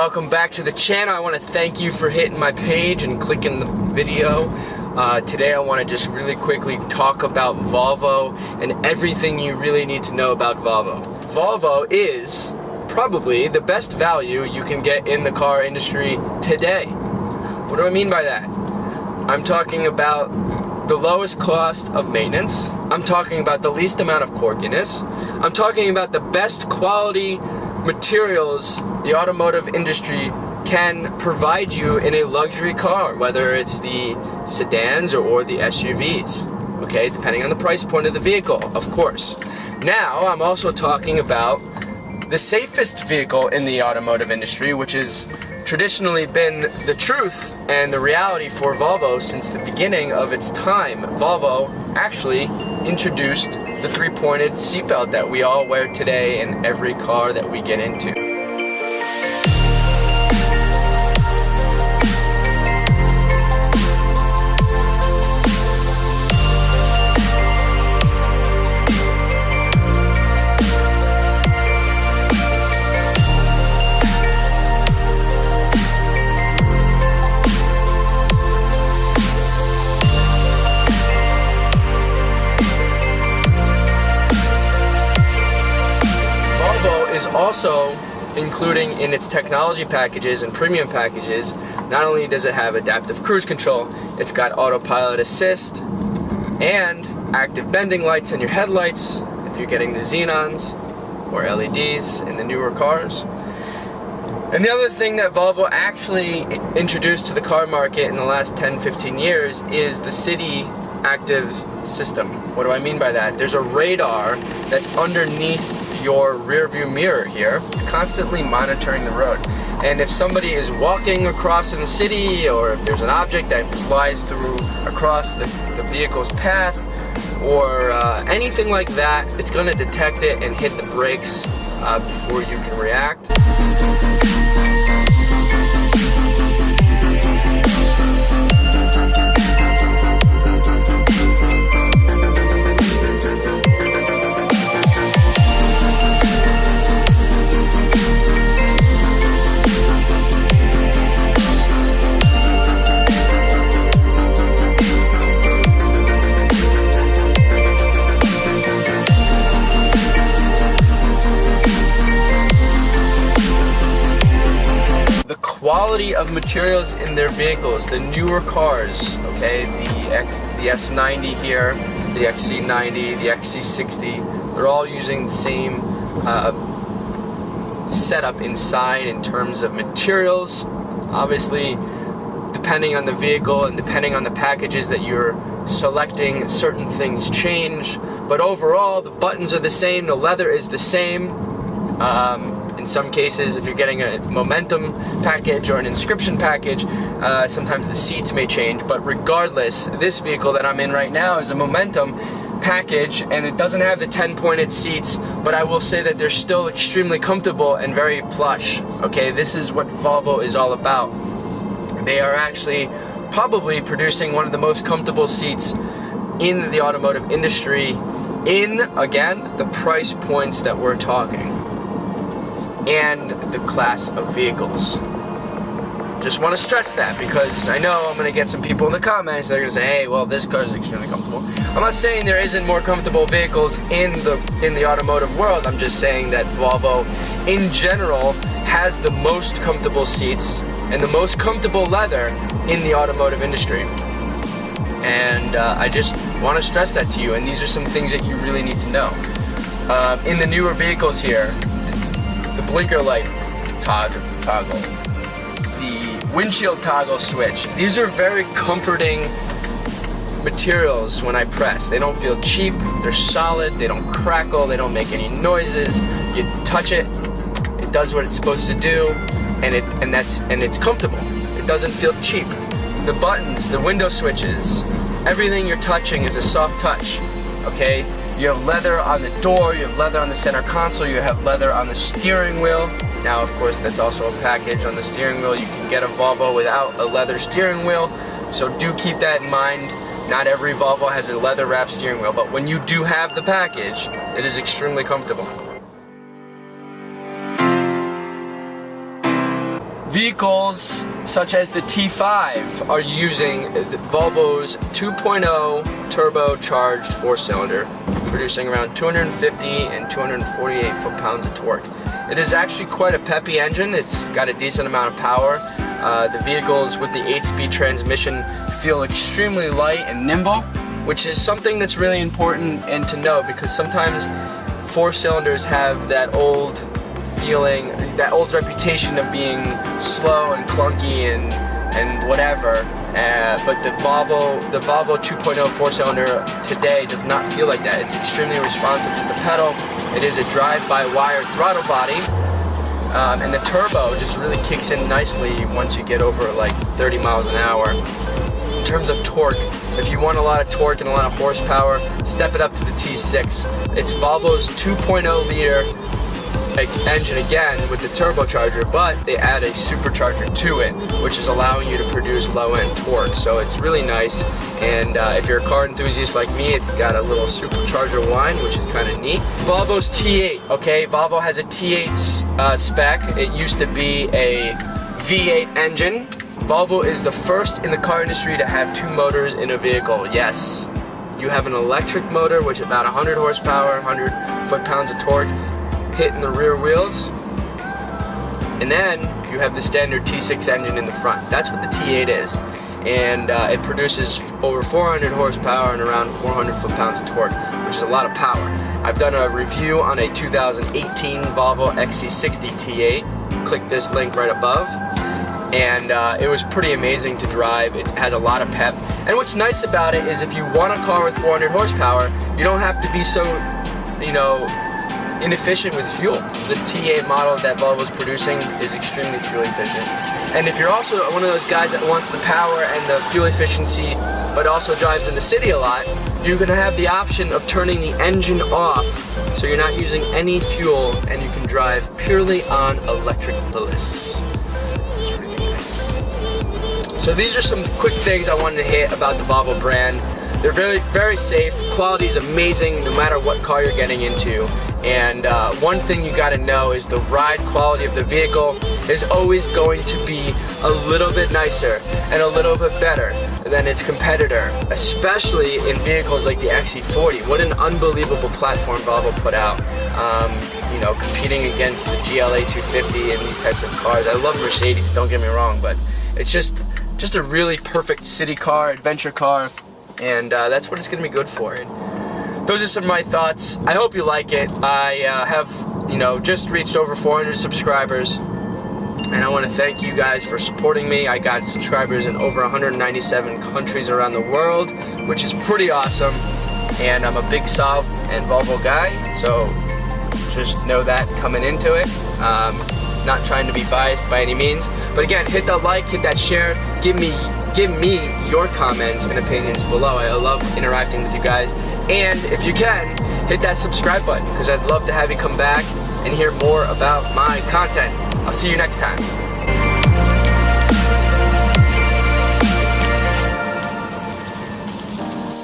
welcome back to the channel. I want to thank you for hitting my page and clicking the video. Today I want to just really quickly talk about Volvo and everything you really need to know about Volvo. Volvo is probably the best value you can get in the car industry today. What do I mean by that? I'm talking about the lowest cost of maintenance. I'm talking about the least amount of quirkiness. I'm talking about the best quality materials the automotive industry can provide you in a luxury car, whether it's the sedans or the SUVs, okay, depending on the price point of the vehicle, of course. Now, I'm also talking about the safest vehicle in the automotive industry, which has traditionally been the truth and the reality for Volvo since the beginning of its time. Volvo actually introduced the three-pointed seatbelt that we all wear today in every car that we get into. Also, including in its technology packages and premium packages, not only does it have adaptive cruise control, it's got autopilot assist and active bending lights on your headlights if you're getting the xenons or LEDs in the newer cars. And the other thing that Volvo actually introduced to the car market in the last 10-15 years is the city active system. What do I mean by that? There's a radar that's underneath your rear view mirror here. It's constantly monitoring the road, and if somebody is walking across in the city, or if there's an object that flies through across the vehicle's path, or anything like that, it's going to detect it and hit the brakes before you can react. Quality of materials in their vehicles, the newer cars, okay, the S90 here, the xc90, the xc60, they're all using the same setup inside in terms of materials. Obviously, depending on the vehicle and depending on the packages that you're selecting, certain things change, but overall the buttons are the same, the leather is the same. In some cases, if you're getting a momentum package or an inscription package, sometimes the seats may change, but regardless, this vehicle that I'm in right now is a momentum package, and it doesn't have the 10-pointed seats, but I will say that they're still extremely comfortable and very plush. Okay, this is what Volvo is all about. They are actually probably producing one of the most comfortable seats in the automotive industry in, again, the price points that we're talking and the class of vehicles. Just want to stress that, because I know I'm going to get some people in the comments that are going to say, hey, well, this car is extremely comfortable. I'm not saying there isn't more comfortable vehicles in the automotive world. I'm just saying that Volvo in general has the most comfortable seats and the most comfortable leather in the automotive industry. And I just want to stress that to you, and these are some things that you really need to know. In the newer vehicles here, the blinker light toggle, the windshield toggle switch, these are very comforting materials when I press. They don't feel cheap, they're solid, they don't crackle, they don't make any noises. You touch it, it does what it's supposed to do, and it's comfortable. It doesn't feel cheap. The buttons, the window switches, everything you're touching is a soft touch, okay? You have leather on the door, you have leather on the center console, you have leather on the steering wheel. Now, of course, that's also a package on the steering wheel. You can get a Volvo without a leather steering wheel, so do keep that in mind. Not every Volvo has a leather wrapped steering wheel, but when you do have the package, it is extremely comfortable. Vehicles such as the T5 are using Volvo's 2.0 turbocharged 4-cylinder, producing around 250 and 248 foot-pounds of torque. It is actually quite a peppy engine. It's got a decent amount of power. The vehicles with the 8-speed transmission feel extremely light and nimble, which is something that's really important and to know, because sometimes 4-cylinders have that old feeling, that old reputation of being slow and clunky and whatever. But the Volvo 2.0 4-cylinder today does not feel like that. It's extremely responsive to the pedal. It is a drive-by-wire throttle body, and the turbo just really kicks in nicely once you get over like 30 miles an hour. In terms of torque, if you want a lot of torque and a lot of horsepower, step it up to the T6. It's Volvo's 2.0 liter engine again with the turbocharger, but they add a supercharger to it, which is allowing you to produce low-end torque. So it's really nice, and if you're a car enthusiast like me, it's got a little supercharger whine, which is kind of neat. Volvo's T8, okay? Volvo has a T8 spec. It used to be a V8 engine. Volvo is the first in the car industry to have 2 motors in a vehicle. Yes, you have an electric motor, which is about 100 horsepower, 100 foot-pounds of torque, hitting the rear wheels, and then you have the standard T6 engine in the front. That's what the T8 is, and it produces over 400 horsepower and around 400 foot-pounds of torque, which is a lot of power. I've done a review on a 2018 Volvo XC60 T8. Click this link right above, and it was pretty amazing to drive. It has a lot of pep, and what's nice about it is if you want a car with 400 horsepower, you don't have to be so, inefficient with fuel. The T8 model that Volvo's producing is extremely fuel efficient. And if you're also one of those guys that wants the power and the fuel efficiency, but also drives in the city a lot, you're gonna have the option of turning the engine off, so you're not using any fuel, and you can drive purely on electric bliss. It's really nice. So these are some quick things I wanted to hit about the Volvo brand. They're very, very safe. Quality is amazing no matter what car you're getting into. And one thing you gotta know is the ride quality of the vehicle is always going to be a little bit nicer and a little bit better than its competitor, especially in vehicles like the XC40. What an unbelievable platform Volvo put out, competing against the GLA 250 and these types of cars. I love Mercedes, don't get me wrong, but it's just a really perfect city car, adventure car, and that's what it's gonna be good for. Those are some of my thoughts. I hope you like it. I have, just reached over 400 subscribers, and I want to thank you guys for supporting me. I got subscribers in over 197 countries around the world, which is pretty awesome. And I'm a big Saab and Volvo guy, so just know that coming into it. Not trying to be biased by any means, but again, hit that like, hit that share, give me your comments and opinions below. I love interacting with you guys. And if you can, hit that subscribe button, because I'd love to have you come back and hear more about my content. I'll see you next time.